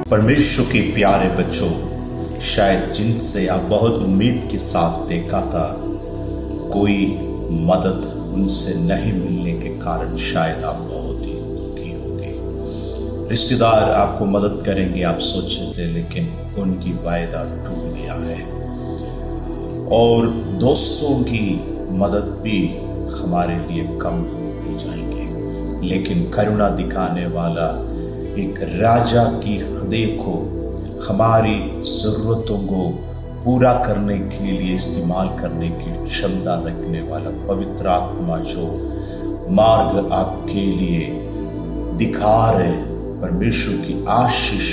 परमेश्वर के प्यारे बच्चों, शायद जिनसे आप बहुत उम्मीद के साथ देखा था, कोई मदद उनसे नहीं मिलने के कारण शायद आप बहुत ही दुखी होंगे। रिश्तेदार आपको मदद करेंगे आप सोचे थे, लेकिन उनकी वायदा टूट गया है। और दोस्तों की मदद भी हमारे लिए कम होते जाएंगे, लेकिन करुणा दिखाने वाला एक राजा की हृदय को हमारी ज़रूरतों को पूरा करने के लिए इस्तेमाल करने की क्षमता रखने वाला पवित्र आत्मा जो मार्ग आपके लिए दिखा रहे, परमेश्वर की आशीष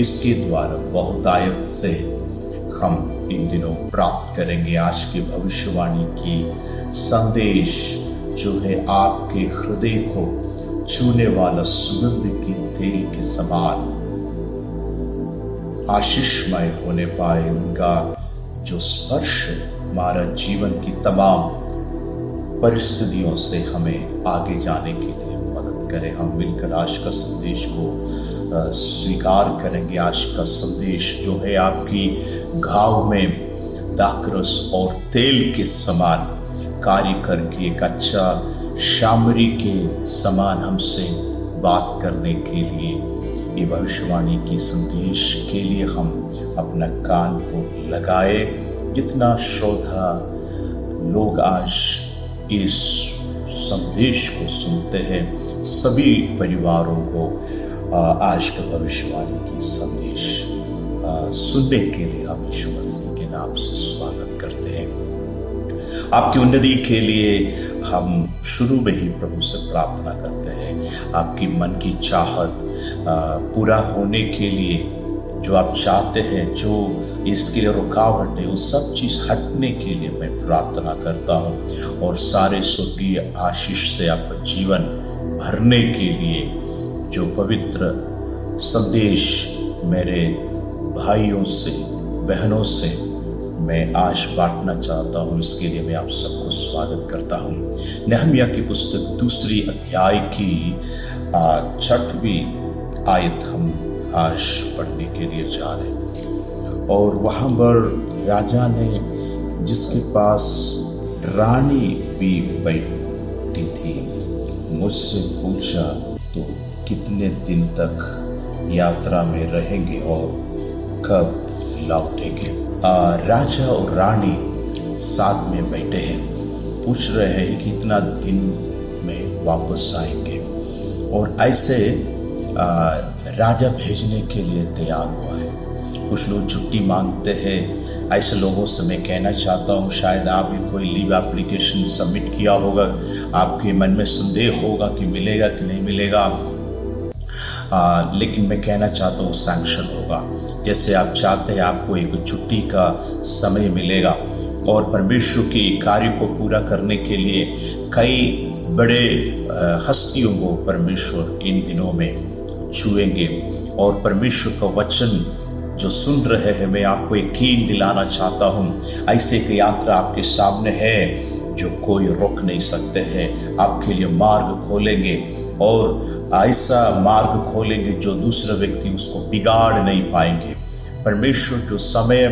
इसके द्वारा बहुतायत से हम इन दिनों प्राप्त करेंगे। आज की भविष्यवाणी की संदेश जो है आपके हृदय को छूने वाला सुगंध की तेल के समान आशीषमय होने पाए। उनका जो स्पर्श हमारा जीवन की तमाम परिस्थितियों से हमें आगे जाने के लिए मदद करे। हम मिलकर आज का संदेश को स्वीकार करेंगे। आज का संदेश जो है आपकी घाव में दाखरस और तेल के समान कार्य करके एक अच्छा शामरी के समान हमसे बात करने के लिए, ये भविष्यवाणी की संदेश के लिए हम अपना कान को लगाए। जितना श्रोता लोग आज इस संदेश को सुनते हैं, सभी परिवारों को आज का भविष्यवाणी की संदेश सुनने के लिए हम यीशु मसीह के नाम से स्वागत करते हैं। आपकी उन्नति के लिए हम शुरू में ही प्रभु से प्रार्थना करते हैं। आपकी मन की चाहत पूरा होने के लिए जो आप चाहते हैं, जो इसके लिए रुकावट है, वो सब चीज़ हटने के लिए मैं प्रार्थना करता हूँ। और सारे स्वर्गीय आशीष से आपका जीवन भरने के लिए जो पवित्र संदेश मेरे भाइयों से बहनों से मैं आज बांटना चाहता हूँ, इसके लिए मैं आप सबको स्वागत करता हूँ। नहम्याह की पुस्तक 2 अध्याय की 6वीं आयत हम आज पढ़ने के लिए जा रहे हैं। और वहाँ पर राजा ने, जिसके पास रानी भी बैठी थी, मुझसे पूछा तो कितने दिन तक यात्रा में रहेंगे और कब लौटेंगे। राजा और रानी साथ में बैठे हैं, पूछ रहे हैं कि इतना दिन में वापस आएंगे। और ऐसे राजा भेजने के लिए तैयार हुआ है। कुछ लोग छुट्टी मांगते हैं। ऐसे लोगों से मैं कहना चाहता हूँ, शायद आप भी कोई लीव एप्लीकेशन सबमिट किया होगा, आपके मन में संदेह होगा कि मिलेगा कि नहीं मिलेगा, लेकिन मैं कहना चाहता हूँ सैंक्शन होगा। जैसे आप चाहते हैं आपको एक छुट्टी का समय मिलेगा और परमेश्वर के कार्य को पूरा करने के लिए कई बड़े हस्तियों को परमेश्वर इन दिनों में छुएंगे। और परमेश्वर का वचन जो सुन रहे हैं, मैं आपको यकीन दिलाना चाहता हूँ, ऐसे की यात्रा आपके सामने है जो कोई रोक नहीं सकते हैं। आपके लिए मार्ग खोलेंगे और ऐसा मार्ग खोलेंगे जो दूसरा व्यक्ति उसको बिगाड़ नहीं पाएंगे। परमेश्वर जो समय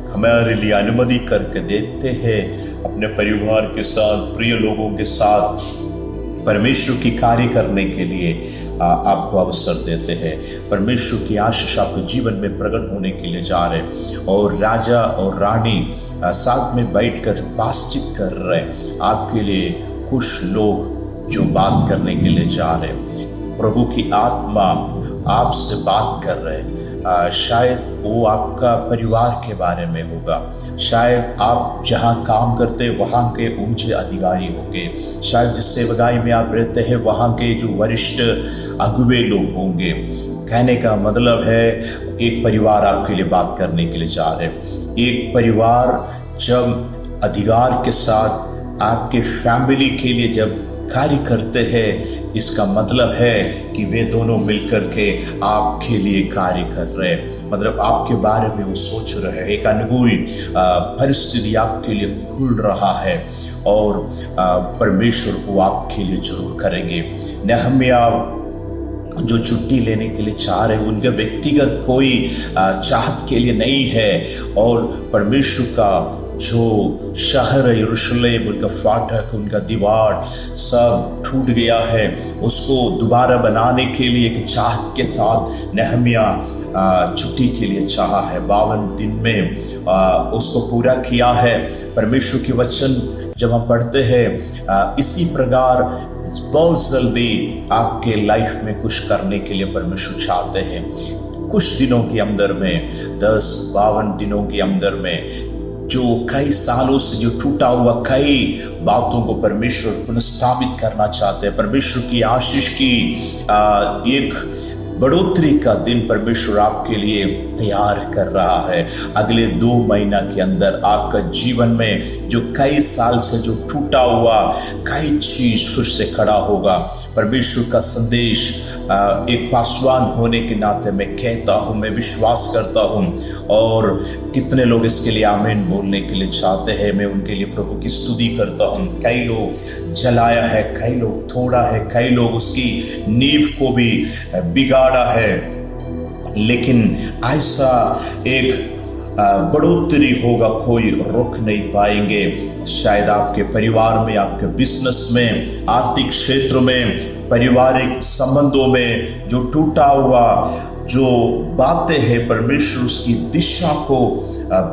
हमारे लिए अनुमति करके देते हैं, अपने परिवार के साथ, प्रिय लोगों के साथ परमेश्वर की कार्य करने के लिए आपको अवसर देते हैं। परमेश्वर की आशीष आपके जीवन में प्रकट होने के लिए जा रहे हैं। और राजा और रानी साथ में बैठकर बातचीत कर रहे हैं। आपके लिए कुछ लोग जो बात करने के लिए जा रहे हैं, प्रभु की आत्मा आपसे बात कर रहे हैं। शायद वो आपका परिवार के बारे में होगा, शायद आप जहाँ काम करते हैं वहाँ के ऊंचे अधिकारी होंगे, शायद जिस सेवकाई में आप रहते हैं वहाँ के जो वरिष्ठ अगुवे लोग होंगे। कहने का मतलब है, एक परिवार आपके लिए बात करने के लिए जा रहे हैं। एक परिवार जब अधिकार के साथ आपके फैमिली के लिए जब कार्य करते हैं, इसका मतलब है कि वे दोनों मिलकर के आपके लिए कार्य कर रहे हैं। मतलब आपके बारे में वो सोच रहे हैं। एक अनुकूल परिस्थिति आपके लिए खुल रहा है और परमेश्वर वो आपके लिए जरूर करेंगे। नहम्याह जो छुट्टी लेने के लिए चाह रहे हैं, उनका व्यक्तिगत कोई चाहत के लिए नहीं है, और परमेश्वर का जो शहर है यरूशलेम, उनका फाटक, उनका दीवार सब टूट गया है, उसको दोबारा बनाने के लिए एक चाहत के साथ नहमिया छुट्टी के लिए चाहा है। 52 दिन में उसको पूरा किया है। परमेश्वर के वचन जब हम पढ़ते हैं, इसी प्रकार बहुत जल्दी आपके लाइफ में कुछ करने के लिए परमेश्वर चाहते हैं। कुछ दिनों के अंदर में, 10-52 दिनों के अंदर में, जो कई सालों से जो टूटा हुआ कई बातों को परमेश्वर पुनर्स्थापित करना चाहते हैं। परमेश्वर की आशीष की एक बढ़ोतरी का दिन परमेश्वर आपके लिए तैयार कर रहा है। अगले 2 महीना के अंदर आपका जीवन में जो कई साल से जो टूटा हुआ कई चीज फिर से खड़ा होगा। परमेश्वर का संदेश एक पासवान होने के नाते मैं कहता हूँ, मैं विश्वास करता हूँ, और कितने लोग इसके लिए आमीन बोलने के लिए चाहते हैं। मैं उनके लिए प्रभु की स्तुति करता हूँ। कई लोग जलाया है, कई लोग तोड़ा है, कई लोग उसकी नींव को भी बिगाड़ा है, लेकिन ऐसा एक बढ़ोतरी होगा, कोई रोक नहीं पाएंगे। शायद आपके परिवार में, आपके बिजनेस में, आर्थिक क्षेत्र में, पारिवारिक संबंधों में जो टूटा हुआ जो बातें हैं, परमेश्वर उसकी दिशा को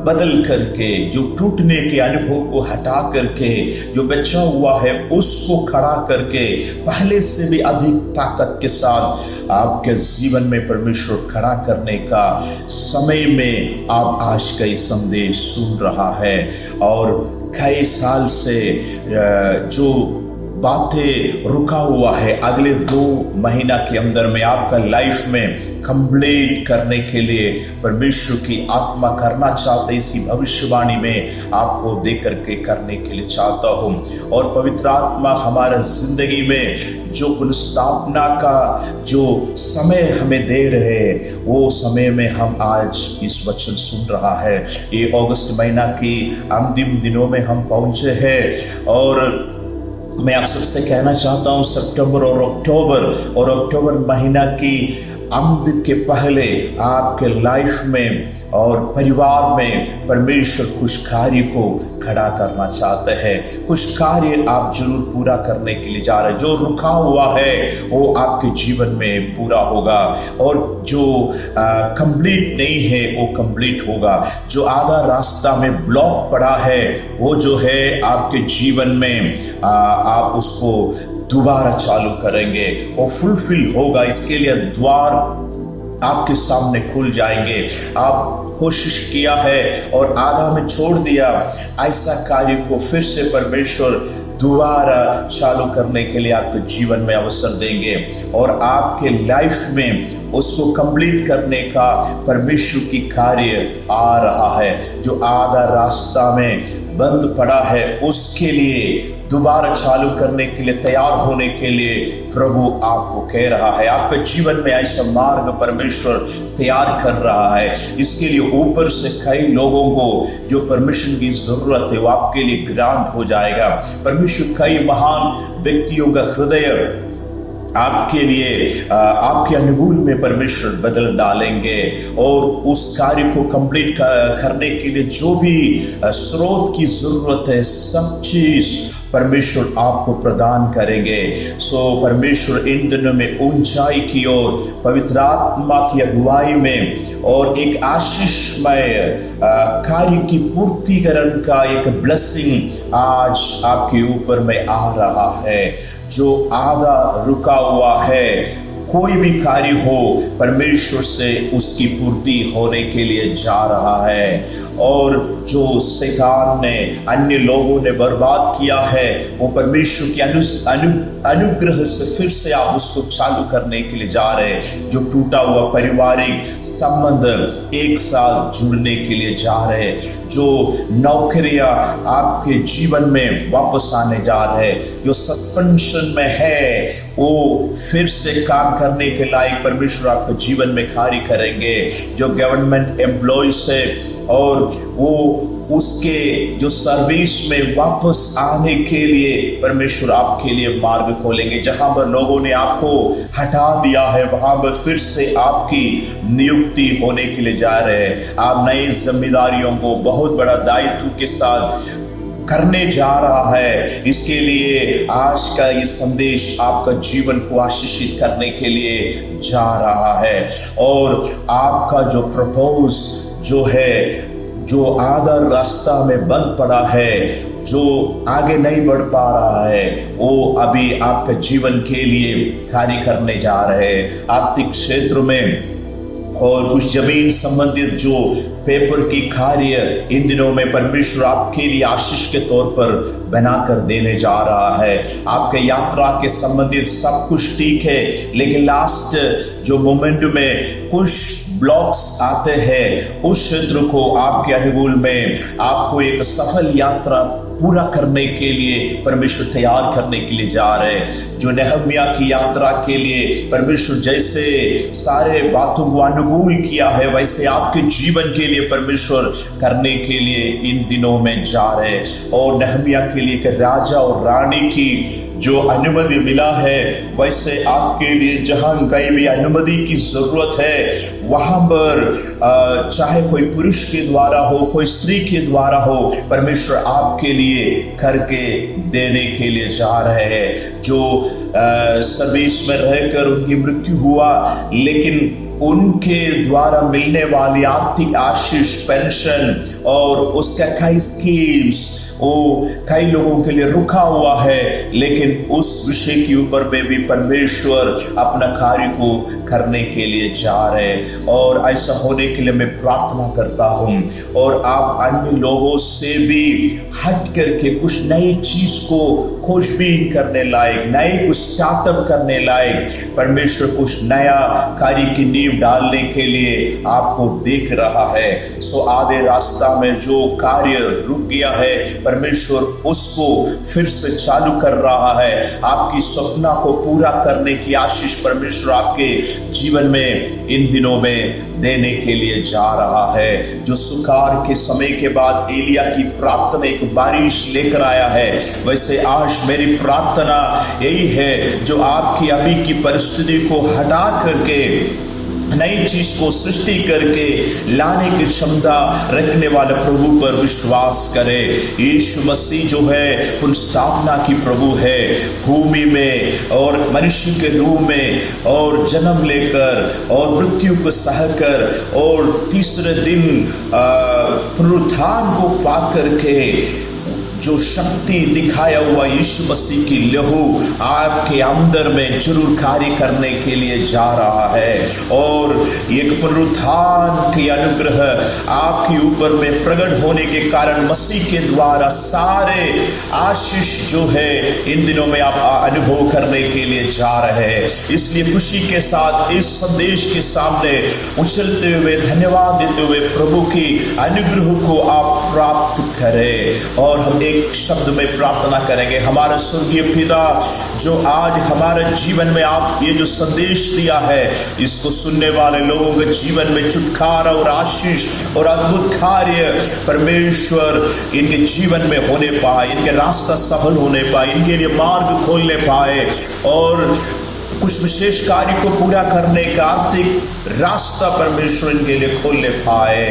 बदल करके, जो टूटने के अनुभव को हटा करके, जो बचा हुआ है उसको खड़ा करके, पहले से भी अधिक ताकत के साथ आपके जीवन में परमेश्वर खड़ा करने का समय में आप आज का ये संदेश सुन रहा है। और कई साल से जो बातें रुका हुआ है, अगले 2 महीना के अंदर में आपका लाइफ में कंप्लीट करने के लिए परमेश्वर की आत्मा करना चाहते, इसकी भविष्यवाणी में आपको दे करके करने के लिए चाहता हूँ। और पवित्र आत्मा हमारा जिंदगी में जो पुनर्स्थापना का जो समय हमें दे रहे हैं, वो समय में हम आज इस वचन सुन रहा है। ये अगस्त महीना की अंतिम दिनों में हम पहुंचे हैं, और मैं आप सबसे कहना चाहता हूँ, सितंबर और अक्टूबर महीना की अंत के पहले आपके लाइफ में और परिवार में परमेश्वर कुछ कार्य को खड़ा करना चाहते हैं। कुछ कार्य आप जरूर पूरा करने के लिए जा रहे हैं। जो रुका हुआ है वो आपके जीवन में पूरा होगा, और जो कंप्लीट नहीं है वो कंप्लीट होगा। जो आधा रास्ता में ब्लॉक पड़ा है वो जो है आपके जीवन में आप उसको दोबारा चालू करेंगे, वो फुलफिल होगा। इसके लिए द्वार आपके सामने खुल जाएंगे। आप कोशिश किया है और आधा में छोड़ दिया, ऐसा कार्य को फिर से परमेश्वर दोबारा चालू करने के लिए आपके जीवन में अवसर देंगे, और आपके लाइफ में उसको कंप्लीट करने का परमेश्वर की कार्य आ रहा है। जो आधा रास्ता में बंद पड़ा है उसके लिए दोबारा चालू करने के लिए, तैयार होने के लिए प्रभु आपको कह रहा है। आपके जीवन में ऐसा मार्ग परमेश्वर तैयार कर रहा है। इसके लिए ऊपर से कई लोगों को जो परमिशन की जरूरत है वो आपके लिए ग्रांट हो जाएगा। परमेश्वर कई महान व्यक्तियों का हृदय आपके लिए आपके अनुकूल में परमेश्वर बदल डालेंगे, और उस कार्य को कंप्लीट करने के लिए जो भी स्रोत की जरूरत है, सब चीज परमेश्वर आपको प्रदान करेंगे। सो परमेश्वर इन दिनों में ऊंचाई की ओर, पवित्र आत्मा की अगुवाई में, और एक आशीषमय कार्य की पूर्तिकरण का एक ब्लेसिंग आज आपके ऊपर में आ रहा है। जो आधा रुका हुआ है, कोई भी कार्य हो, परमेश्वर से उसकी पूर्ति होने के लिए जा रहा है। और जो शैतान ने, अन्य लोगों ने बर्बाद किया है, वो परमेश्वर के अनुग्रह से फिर से आप उसको चालू करने के लिए जा रहे हैं। जो टूटा हुआ पारिवारिक संबंध एक साथ जुड़ने के लिए जा रहे हैं। जो नौकरियां आपके जीवन में वापस आने जा रहे हैं। जो सस्पेंशन में है वो फिर से काम करने के लायक परमेश्वर आपके जीवन में कार्य करेंगे। जो गवर्नमेंट एम्प्लॉयज है और वो उसके जो सर्विस में वापस आने के लिए परमेश्वर आपके लिए मार्ग खोलेंगे। जहां पर लोगों ने आपको हटा दिया है वहां पर फिर से आपकी नियुक्ति होने के लिए जा रहे हैं। आप नई जिम्मेदारियों को बहुत बड़ा दायित्व के साथ करने जा रहा है। इसके लिए आज का ये संदेश आपका जीवन को आशीषित करने के लिए जा रहा है। और आपका जो प्रपोज जो है, जो आधा रास्ता में बंद पड़ा है, जो आगे नहीं बढ़ पा रहा है, वो अभी आपके जीवन के लिए कार्य करने जा रहे हैं। आर्थिक क्षेत्र में और कुछ जमीन संबंधित जो पेपर की कार्य इन दिनों में परमेश्वर आपके लिए आशीष के तौर पर बनाकर देने जा रहा है। आपके यात्रा के संबंधित सब कुछ ठीक है, लेकिन लास्ट जो मोमेंट में कुछ ब्लॉक्स आते हैं, उस क्षेत्र को आपके अनुकूल में आपको एक सफल यात्रा पूरा करने के लिए परमेश्वर तैयार करने के लिए जा रहे हैं। जो नेहम्या की यात्रा के लिए परमेश्वर जैसे सारे बातों को अनुकूल किया है, वैसे आपके जीवन के लिए परमेश्वर करने के लिए इन दिनों में जा रहे हैं। और नेहम्या के लिए एक राजा और रानी की जो अनुमति मिला है, वैसे आपके लिए जहां कहीं भी अनुमति की जरूरत है वहां पर चाहे कोई पुरुष के द्वारा हो, कोई स्त्री के द्वारा हो, परमेश्वर आपके लिए करके देने के लिए जा रहे हैं। जो सर्विस में रहकर उनकी मृत्यु हुआ, लेकिन उनके द्वारा मिलने वाली आर्थिक आशीष, पेंशन और उसका कई स्कीम्स वो कई लोगों के लिए रुका हुआ है, लेकिन उस विषय के ऊपर में भी परमेश्वर अपना कार्य को करने के लिए जा रहे हैं। और ऐसा होने के लिए मैं प्रार्थना करता हूँ। और आप अन्य लोगों से भी हट करके कुछ नई चीज को खोजबीन करने लायक, नए कुछ स्टार्टअप करने लायक परमेश्वर कुछ नया कार्य की नींव डालने के लिए आपको देख रहा है। सो आधे रास्ता में जो कार्य रुक गया है, परमेश्वर उसको फिर से चालू कर रहा है। आपकी सपना को पूरा करने की आशीष परमेश्वर आपके जीवन में इन दिनों में देने के लिए जा रहा है। जो सुखाड़ के समय के बाद एलिया की प्रार्थना एक बारिश लेकर आया है, वैसे आज मेरी प्रार्थना यही है, जो आपकी अभी की परिस्थिति को हटा करके नई चीज को सृष्टि करके लाने की क्षमता रखने वाले प्रभु पर विश्वास करे। यीशु मसीह जो है पुनर्स्थापना की प्रभु है, भूमि में और मनुष्य के रूप में और जन्म लेकर और मृत्यु को सहकर और तीसरे दिन पुनरुत्थान को पाकर के जो शक्ति दिखाया हुआ यीशु मसीह की लहू आपके अंदर में जरूर कार्य करने के लिए जा रहा है। और एक पुनरुत्थान की अनुग्रह आपके ऊपर में प्रकट होने के कारण मसीह के द्वारा सारे आशीष जो है इन दिनों में आप अनुभव करने के लिए जा रहे हैं। इसलिए खुशी के साथ इस संदेश के सामने उछलते हुए धन्यवाद देते हुए प्रभु की अनुग्रह को आप प्राप्त करें। और हम एक शब्द में प्रार्थना करेंगे। हमारा स्वर्गीय पिता, जो आज हमारे जीवन में आप ये जो संदेश दिया है, इसको सुनने वाले लोगों के जीवन में छुटकारा और आशीष और अद्भुत कार्य परमेश्वर इनके जीवन में होने पाए, इनके रास्ता सफल होने पाए, इनके लिए मार्ग खोलने पाए और कुछ विशेष कार्य को पूरा करने का आर्थिक रास्ता परमेश्वर इनके लिए खोलने पाए।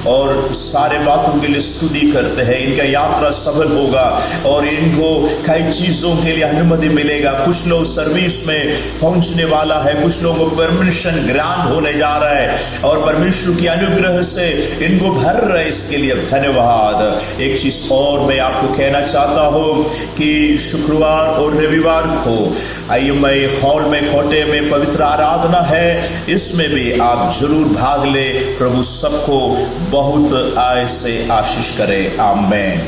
और सारे बातों के लिए स्तुति करते हैं। इनका यात्रा सफल होगा और इनको कई चीजों के लिए अनुमति मिलेगा। कुछ लोग सर्विस में पहुंचने वाला है, कुछ लोगों को परमिशन ग्रांट होने जा रहा है और परमेश्वर की अनुग्रह से इनको भर रहे। इसके लिए धन्यवाद। एक चीज और मैं आपको कहना चाहता हूं कि शुक्रवार और रविवार को IMI हॉल में कोटे में पवित्र आराधना है, इसमें भी आप जरूर भाग ले। प्रभु सबको बहुत ऐसे आशीष करे। आमीन।